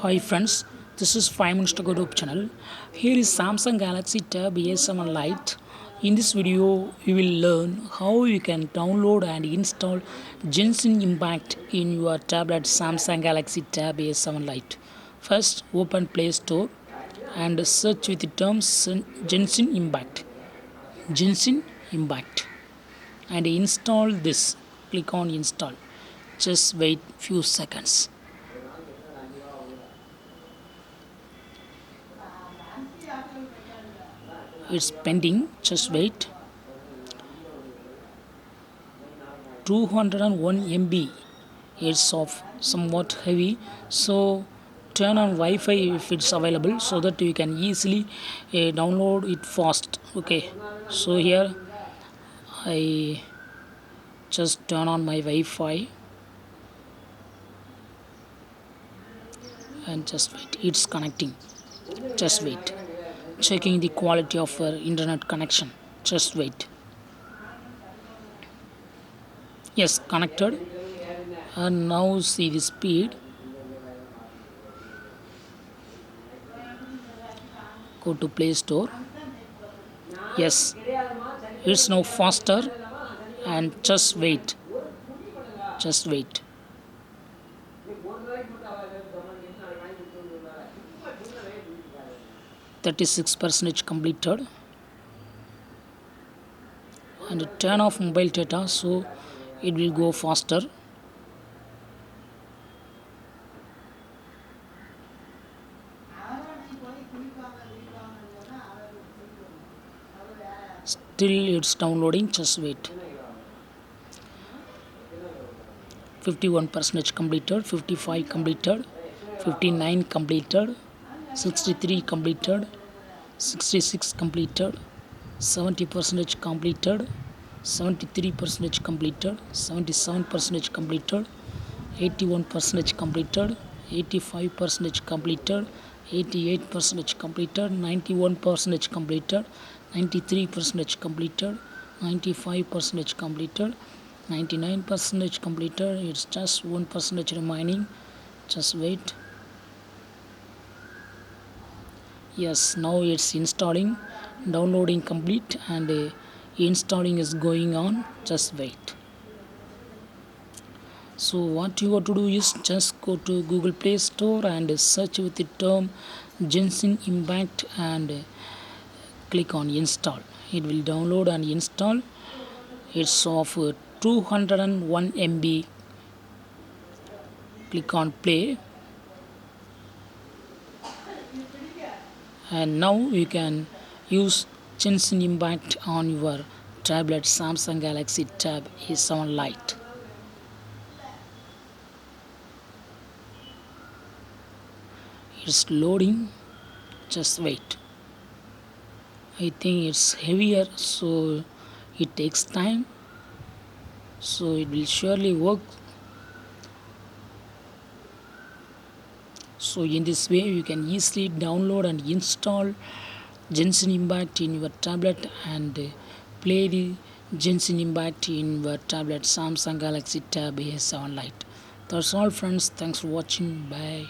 Hi friends, this is 5 minutes to go to channel. Here is Samsung Galaxy Tab A7 Lite. In this video, you will learn how you can download and install Genshin Impact in your tablet Samsung Galaxy Tab A7 Lite. First, open Play Store and search with the terms Genshin Impact. Genshin Impact and install this. Click on install. Just wait few seconds. It's pending, just wait. 201 MB. It's of somewhat heavy, so turn on Wi-Fi if it's available so that you can easily download it fast. Okay, so here I just turn on my Wi-Fi and just wait. It's connecting. Just wait. Checking the quality of your internet connection. Just wait. Yes, connected. And now see the speed. Go to Play Store. Yes, it's now faster, and just wait. Just wait. 36% completed, and turn off mobile data so it will go faster. Still it's downloading, just wait. 51% completed, 55 completed, 59 completed, 63 completed, 66 completed, 70% completed, 73% completed, 77% completed, 81% completed, 85% completed, 88% completed, 91% completed, 93% completed, 95% completed, 99% completed. It's just 1% remaining. Just wait. Yes, now it's installing, downloading complete, and installing is going on. Just wait. So what you got to do is just go to Google Play Store and search with the term Genshin Impact and click on install. It will download and install. It's of 201 MB. Click on play, and now you can use Genshin Impact on your tablet Samsung Galaxy Tab A7 Lite. It's loading, just wait. I think it's heavier, so it takes time, so it will surely work. So in this way you can easily download and install Genshin Impact in your tablet and play the Genshin Impact in your tablet Samsung Galaxy Tab A7 Lite. That's all friends, thanks for watching, bye.